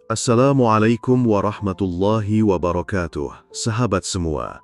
Assalamualaikum warahmatullahi wabarakatuh, sahabat semua.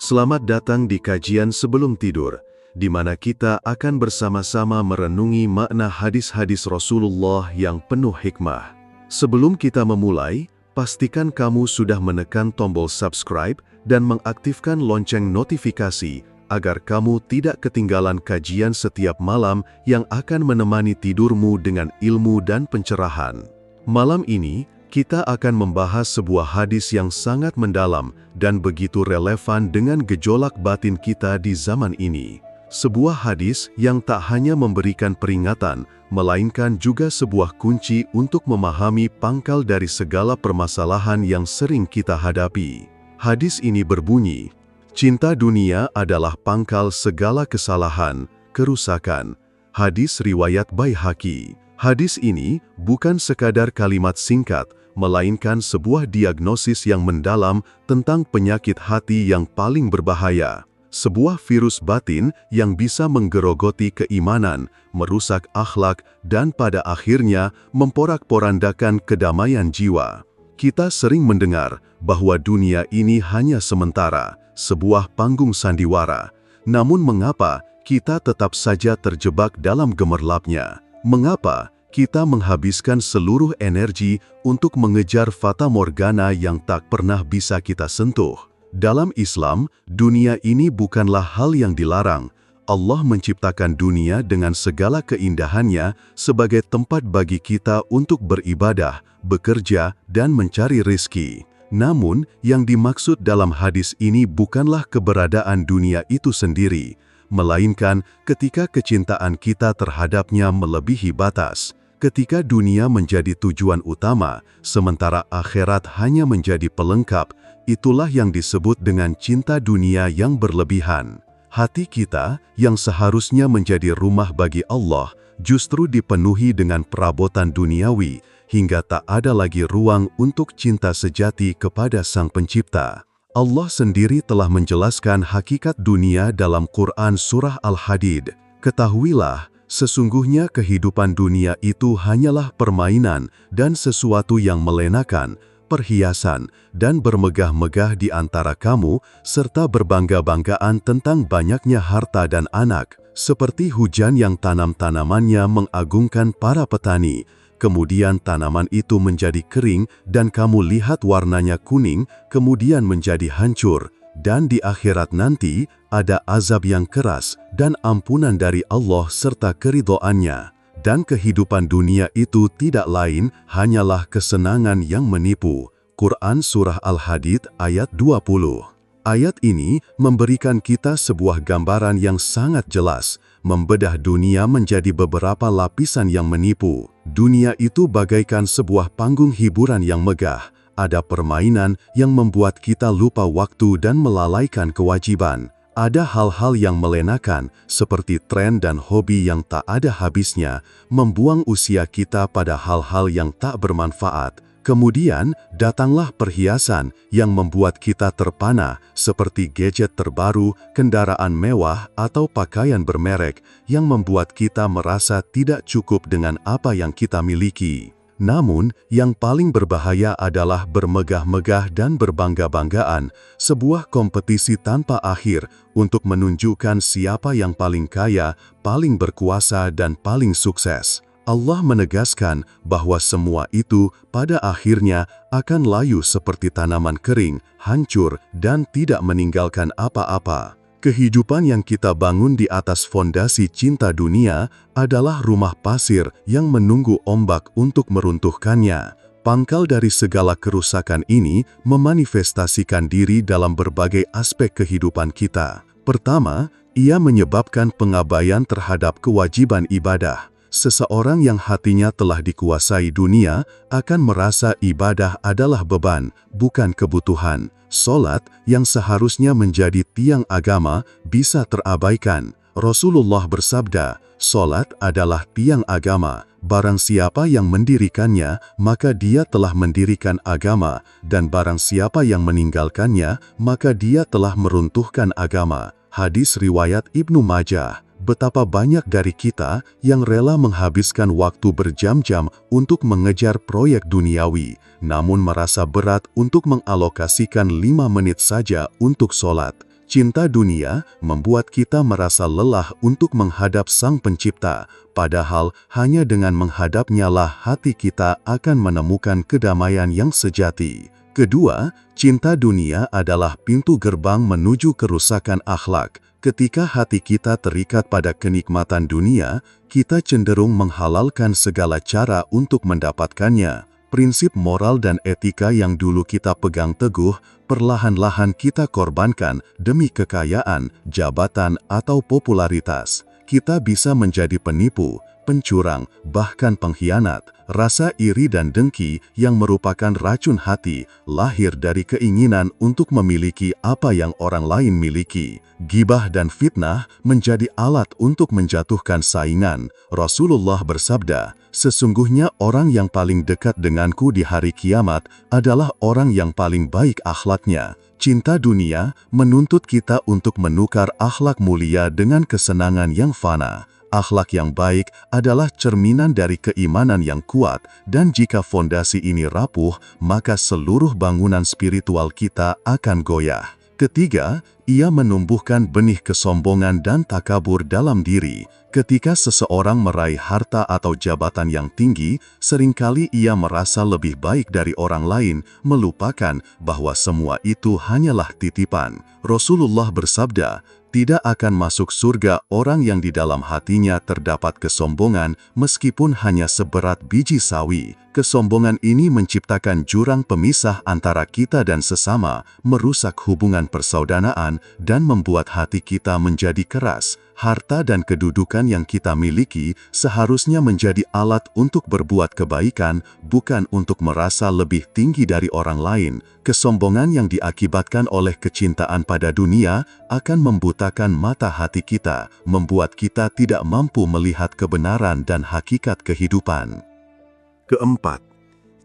Selamat datang di kajian sebelum tidur, di mana kita akan bersama-sama merenungi makna hadis-hadis Rasulullah yang penuh hikmah. Sebelum kita memulai, pastikan kamu sudah menekan tombol subscribe dan mengaktifkan lonceng notifikasi agar kamu tidak ketinggalan kajian setiap malam yang akan menemani tidurmu dengan ilmu dan pencerahan. Malam ini, kita akan membahas sebuah hadis yang sangat mendalam dan begitu relevan dengan gejolak batin kita di zaman ini. Sebuah hadis yang tak hanya memberikan peringatan, melainkan juga sebuah kunci untuk memahami pangkal dari segala permasalahan yang sering kita hadapi. Hadis ini berbunyi, "Cinta dunia adalah pangkal segala kesalahan, kerusakan." Hadis riwayat Baihaqi. Hadis ini bukan sekadar kalimat singkat, melainkan sebuah diagnosis yang mendalam tentang penyakit hati yang paling berbahaya. Sebuah virus batin yang bisa menggerogoti keimanan, merusak akhlak, dan pada akhirnya memporak-porandakan kedamaian jiwa. Kita sering mendengar bahwa dunia ini hanya sementara, sebuah panggung sandiwara. Namun mengapa kita tetap saja terjebak dalam gemerlapnya? Mengapa kita menghabiskan seluruh energi untuk mengejar fata morgana yang tak pernah bisa kita sentuh? Dalam Islam, dunia ini bukanlah hal yang dilarang. Allah menciptakan dunia dengan segala keindahannya sebagai tempat bagi kita untuk beribadah, bekerja, dan mencari rezeki. Namun, yang dimaksud dalam hadis ini bukanlah keberadaan dunia itu sendiri, melainkan ketika kecintaan kita terhadapnya melebihi batas. Ketika dunia menjadi tujuan utama, sementara akhirat hanya menjadi pelengkap, itulah yang disebut dengan cinta dunia yang berlebihan. Hati kita, yang seharusnya menjadi rumah bagi Allah, justru dipenuhi dengan perabotan duniawi, hingga tak ada lagi ruang untuk cinta sejati kepada Sang Pencipta. Allah sendiri telah menjelaskan hakikat dunia dalam Quran Surah Al-Hadid. "Ketahuilah, sesungguhnya kehidupan dunia itu hanyalah permainan dan sesuatu yang melenakan, perhiasan, dan bermegah-megah di antara kamu, serta berbangga-banggaan tentang banyaknya harta dan anak, seperti hujan yang tanam-tanamannya mengagungkan para petani. Kemudian tanaman itu menjadi kering dan kamu lihat warnanya kuning, kemudian menjadi hancur. Dan di akhirat nanti ada azab yang keras dan ampunan dari Allah serta keridhoannya. Dan kehidupan dunia itu tidak lain hanyalah kesenangan yang menipu." Quran Surah Al-Hadid ayat 20. Ayat ini memberikan kita sebuah gambaran yang sangat jelas, membedah dunia menjadi beberapa lapisan yang menipu. Dunia itu bagaikan sebuah panggung hiburan yang megah. Ada permainan yang membuat kita lupa waktu dan melalaikan kewajiban. Ada hal-hal yang melenakan, seperti tren dan hobi yang tak ada habisnya, membuang usia kita pada hal-hal yang tak bermanfaat. Kemudian, datanglah perhiasan yang membuat kita terpana, seperti gadget terbaru, kendaraan mewah, atau pakaian bermerek, yang membuat kita merasa tidak cukup dengan apa yang kita miliki. Namun, yang paling berbahaya adalah bermegah-megah dan berbangga-banggaan, sebuah kompetisi tanpa akhir untuk menunjukkan siapa yang paling kaya, paling berkuasa, dan paling sukses. Allah menegaskan bahwa semua itu pada akhirnya akan layu seperti tanaman kering, hancur, dan tidak meninggalkan apa-apa. Kehidupan yang kita bangun di atas fondasi cinta dunia adalah rumah pasir yang menunggu ombak untuk meruntuhkannya. Pangkal dari segala kerusakan ini memanifestasikan diri dalam berbagai aspek kehidupan kita. Pertama, ia menyebabkan pengabaian terhadap kewajiban ibadah. Seseorang yang hatinya telah dikuasai dunia akan merasa ibadah adalah beban, bukan kebutuhan. Salat yang seharusnya menjadi tiang agama bisa terabaikan. Rasulullah bersabda, "Salat adalah tiang agama. Barang siapa yang mendirikannya, maka dia telah mendirikan agama, dan barang siapa yang meninggalkannya, maka dia telah meruntuhkan agama." Hadis riwayat Ibnu Majah. Betapa banyak dari kita yang rela menghabiskan waktu berjam-jam untuk mengejar proyek duniawi, namun merasa berat untuk mengalokasikan 5 menit saja untuk sholat. Cinta dunia membuat kita merasa lelah untuk menghadap Sang Pencipta, padahal hanya dengan menghadapnya-lah hati kita akan menemukan kedamaian yang sejati. Kedua, cinta dunia adalah pintu gerbang menuju kerusakan akhlak. Ketika hati kita terikat pada kenikmatan dunia, kita cenderung menghalalkan segala cara untuk mendapatkannya. Prinsip moral dan etika yang dulu kita pegang teguh, perlahan-lahan kita korbankan demi kekayaan, jabatan, atau popularitas. Kita bisa menjadi penipu, pencurang, bahkan pengkhianat. Rasa iri dan dengki yang merupakan racun hati lahir dari keinginan untuk memiliki apa yang orang lain miliki. Gibah dan fitnah menjadi alat untuk menjatuhkan saingan. Rasulullah bersabda, "Sesungguhnya orang yang paling dekat denganku di hari kiamat adalah orang yang paling baik akhlaknya." Cinta dunia menuntut kita untuk menukar akhlak mulia dengan kesenangan yang fana. Akhlak yang baik adalah cerminan dari keimanan yang kuat, dan jika fondasi ini rapuh, maka seluruh bangunan spiritual kita akan goyah. Ketiga, ia menumbuhkan benih kesombongan dan takabur dalam diri. Ketika seseorang meraih harta atau jabatan yang tinggi, seringkali ia merasa lebih baik dari orang lain, melupakan bahwa semua itu hanyalah titipan. Rasulullah bersabda, "Tidak akan masuk surga orang yang di dalam hatinya terdapat kesombongan meskipun hanya seberat biji sawi." Kesombongan ini menciptakan jurang pemisah antara kita dan sesama, merusak hubungan persaudaraan, dan membuat hati kita menjadi keras. Harta dan kedudukan yang kita miliki seharusnya menjadi alat untuk berbuat kebaikan, bukan untuk merasa lebih tinggi dari orang lain. Kesombongan yang diakibatkan oleh kecintaan pada dunia akan membutakan mata hati kita, membuat kita tidak mampu melihat kebenaran dan hakikat kehidupan. Keempat,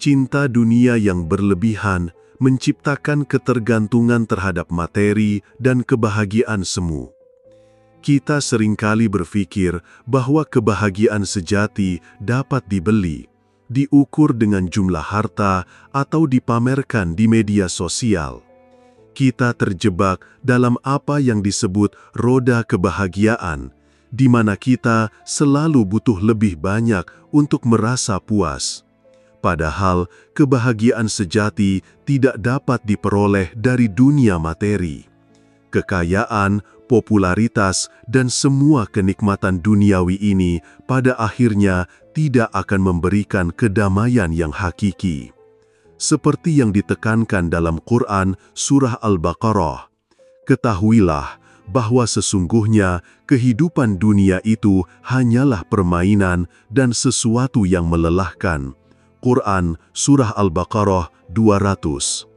cinta dunia yang berlebihan menciptakan ketergantungan terhadap materi dan kebahagiaan semu. Kita seringkali berpikir bahwa kebahagiaan sejati dapat dibeli, diukur dengan jumlah harta, atau dipamerkan di media sosial. Kita terjebak dalam apa yang disebut roda kebahagiaan, di mana kita selalu butuh lebih banyak untuk merasa puas. Padahal kebahagiaan sejati tidak dapat diperoleh dari dunia materi. Kekayaan, popularitas, dan semua kenikmatan duniawi ini pada akhirnya tidak akan memberikan kedamaian yang hakiki. Seperti yang ditekankan dalam Quran Surah Al-Baqarah, "Ketahuilah bahwa sesungguhnya kehidupan dunia itu hanyalah permainan dan sesuatu yang melelahkan." Quran Surah Al-Baqarah 200.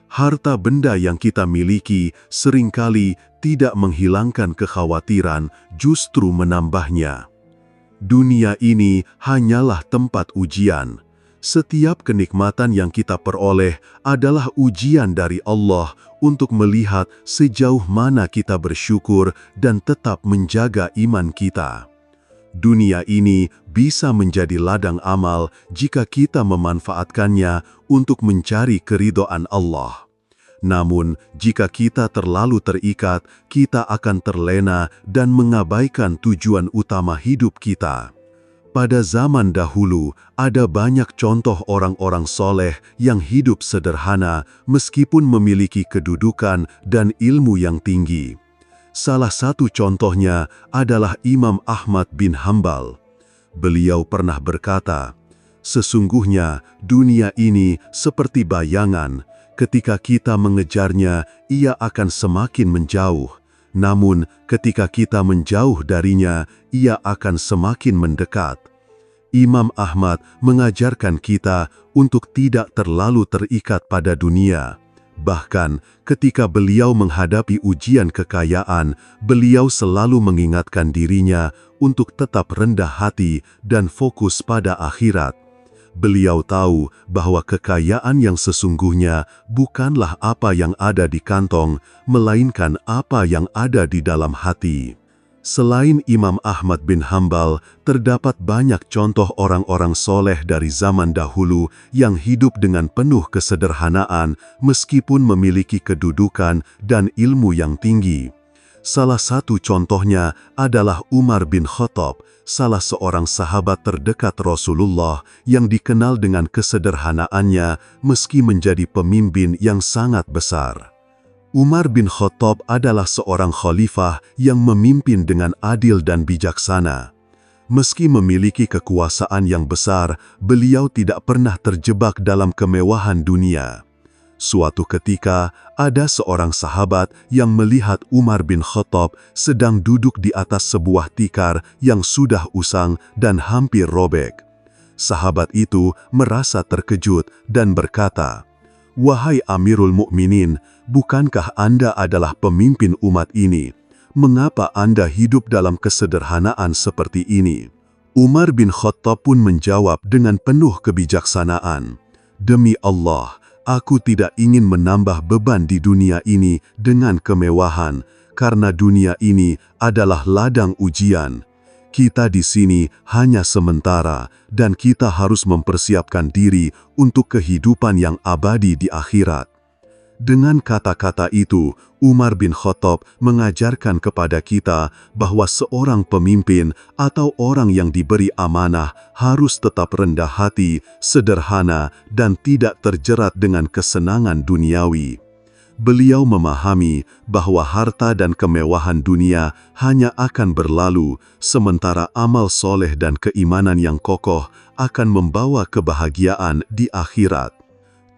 Harta benda yang kita miliki seringkali tidak menghilangkan kekhawatiran, justru menambahnya. Dunia ini hanyalah tempat ujian. Setiap kenikmatan yang kita peroleh adalah ujian dari Allah untuk melihat sejauh mana kita bersyukur dan tetap menjaga iman kita. Dunia ini bisa menjadi ladang amal jika kita memanfaatkannya untuk mencari keridhaan Allah. Namun, jika kita terlalu terikat, kita akan terlena dan mengabaikan tujuan utama hidup kita. Pada zaman dahulu, ada banyak contoh orang-orang soleh yang hidup sederhana meskipun memiliki kedudukan dan ilmu yang tinggi. Salah satu contohnya adalah Imam Ahmad bin Hanbal. Beliau pernah berkata, "Sesungguhnya dunia ini seperti bayangan. Ketika kita mengejarnya, ia akan semakin menjauh. Namun, ketika kita menjauh darinya, ia akan semakin mendekat." Imam Ahmad mengajarkan kita untuk tidak terlalu terikat pada dunia. Bahkan, ketika beliau menghadapi ujian kekayaan, beliau selalu mengingatkan dirinya untuk tetap rendah hati dan fokus pada akhirat. Beliau tahu bahwa kekayaan yang sesungguhnya bukanlah apa yang ada di kantong, melainkan apa yang ada di dalam hati. Selain Imam Ahmad bin Hambal, terdapat banyak contoh orang-orang soleh dari zaman dahulu yang hidup dengan penuh kesederhanaan meskipun memiliki kedudukan dan ilmu yang tinggi. Salah satu contohnya adalah Umar bin Khattab, salah seorang sahabat terdekat Rasulullah yang dikenal dengan kesederhanaannya meski menjadi pemimpin yang sangat besar. Umar bin Khattab adalah seorang khalifah yang memimpin dengan adil dan bijaksana. Meski memiliki kekuasaan yang besar, beliau tidak pernah terjebak dalam kemewahan dunia. Suatu ketika, ada seorang sahabat yang melihat Umar bin Khattab sedang duduk di atas sebuah tikar yang sudah usang dan hampir robek. Sahabat itu merasa terkejut dan berkata, "Wahai Amirul Mukminin, bukankah Anda adalah pemimpin umat ini? Mengapa Anda hidup dalam kesederhanaan seperti ini?" Umar bin Khattab pun menjawab dengan penuh kebijaksanaan, "Demi Allah, aku tidak ingin menambah beban di dunia ini dengan kemewahan, karena dunia ini adalah ladang ujian. Kita di sini hanya sementara dan kita harus mempersiapkan diri untuk kehidupan yang abadi di akhirat." Dengan kata-kata itu, Umar bin Khattab mengajarkan kepada kita bahwa seorang pemimpin atau orang yang diberi amanah harus tetap rendah hati, sederhana, dan tidak terjerat dengan kesenangan duniawi. Beliau memahami bahwa harta dan kemewahan dunia hanya akan berlalu, sementara amal soleh dan keimanan yang kokoh akan membawa kebahagiaan di akhirat.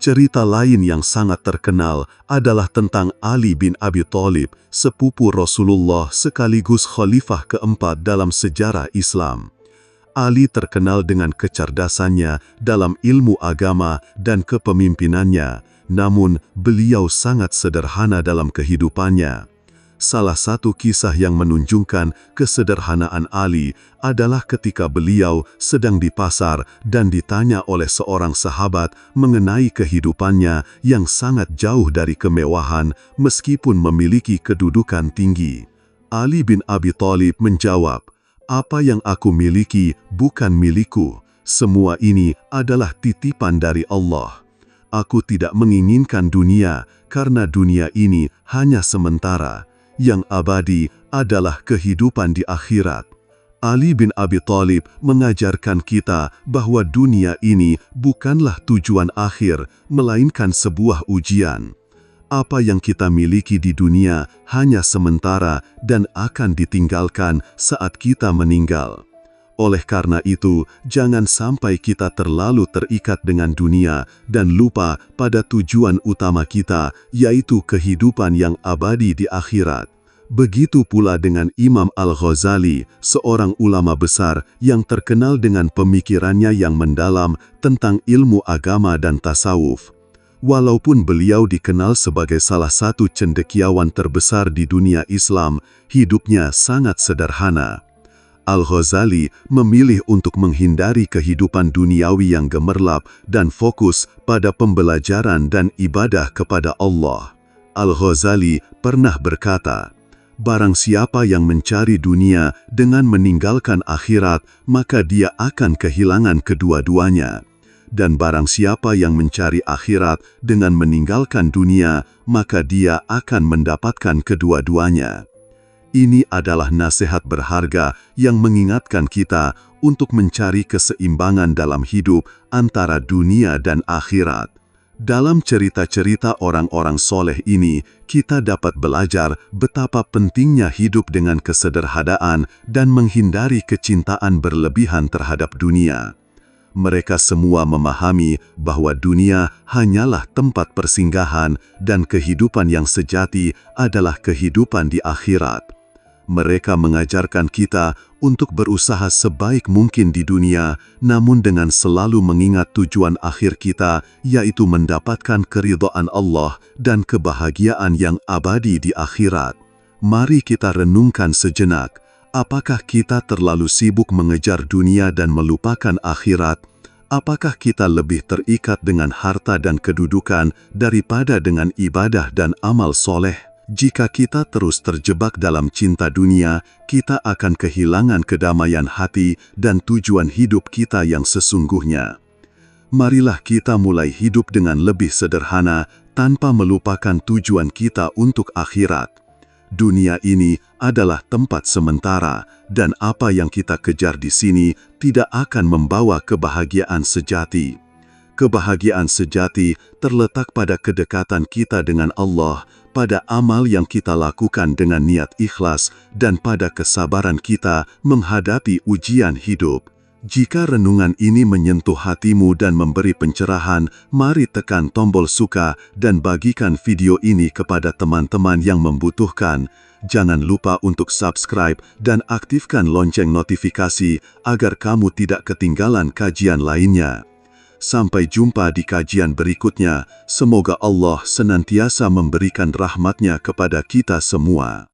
Cerita lain yang sangat terkenal adalah tentang Ali bin Abi Thalib, sepupu Rasulullah sekaligus khalifah keempat dalam sejarah Islam. Ali terkenal dengan kecerdasannya dalam ilmu agama dan kepemimpinannya, namun beliau sangat sederhana dalam kehidupannya. Salah satu kisah yang menunjukkan kesederhanaan Ali adalah ketika beliau sedang di pasar dan ditanya oleh seorang sahabat mengenai kehidupannya yang sangat jauh dari kemewahan meskipun memiliki kedudukan tinggi. Ali bin Abi Thalib menjawab, "Apa yang aku miliki bukan milikku. Semua ini adalah titipan dari Allah. Aku tidak menginginkan dunia karena dunia ini hanya sementara. Yang abadi adalah kehidupan di akhirat." Ali bin Abi Thalib mengajarkan kita bahwa dunia ini bukanlah tujuan akhir, melainkan sebuah ujian. Apa yang kita miliki di dunia hanya sementara dan akan ditinggalkan saat kita meninggal. Oleh karena itu, jangan sampai kita terlalu terikat dengan dunia dan lupa pada tujuan utama kita, yaitu kehidupan yang abadi di akhirat. Begitu pula dengan Imam Al-Ghazali, seorang ulama besar yang terkenal dengan pemikirannya yang mendalam tentang ilmu agama dan tasawuf. Walaupun beliau dikenal sebagai salah satu cendekiawan terbesar di dunia Islam, hidupnya sangat sederhana. Al-Ghazali memilih untuk menghindari kehidupan duniawi yang gemerlap dan fokus pada pembelajaran dan ibadah kepada Allah. Al-Ghazali pernah berkata, "Barang siapa yang mencari dunia dengan meninggalkan akhirat, maka dia akan kehilangan kedua-duanya. Dan barang siapa yang mencari akhirat dengan meninggalkan dunia, maka dia akan mendapatkan kedua-duanya." Ini adalah nasihat berharga yang mengingatkan kita untuk mencari keseimbangan dalam hidup antara dunia dan akhirat. Dalam cerita-cerita orang-orang soleh ini, kita dapat belajar betapa pentingnya hidup dengan kesederhanaan dan menghindari kecintaan berlebihan terhadap dunia. Mereka semua memahami bahwa dunia hanyalah tempat persinggahan dan kehidupan yang sejati adalah kehidupan di akhirat. Mereka mengajarkan kita untuk berusaha sebaik mungkin di dunia, namun dengan selalu mengingat tujuan akhir kita, yaitu mendapatkan keridhaan Allah dan kebahagiaan yang abadi di akhirat. Mari kita renungkan sejenak, apakah kita terlalu sibuk mengejar dunia dan melupakan akhirat? Apakah kita lebih terikat dengan harta dan kedudukan daripada dengan ibadah dan amal soleh? Jika kita terus terjebak dalam cinta dunia, kita akan kehilangan kedamaian hati dan tujuan hidup kita yang sesungguhnya. Marilah kita mulai hidup dengan lebih sederhana, tanpa melupakan tujuan kita untuk akhirat. Dunia ini adalah tempat sementara, dan apa yang kita kejar di sini tidak akan membawa kebahagiaan sejati. Kebahagiaan sejati terletak pada kedekatan kita dengan Allah, pada amal yang kita lakukan dengan niat ikhlas, dan pada kesabaran kita menghadapi ujian hidup. Jika renungan ini menyentuh hatimu dan memberi pencerahan, mari tekan tombol suka dan bagikan video ini kepada teman-teman yang membutuhkan. Jangan lupa untuk subscribe dan aktifkan lonceng notifikasi agar kamu tidak ketinggalan kajian lainnya. Sampai jumpa di kajian berikutnya. Semoga Allah senantiasa memberikan rahmat-Nya kepada kita semua.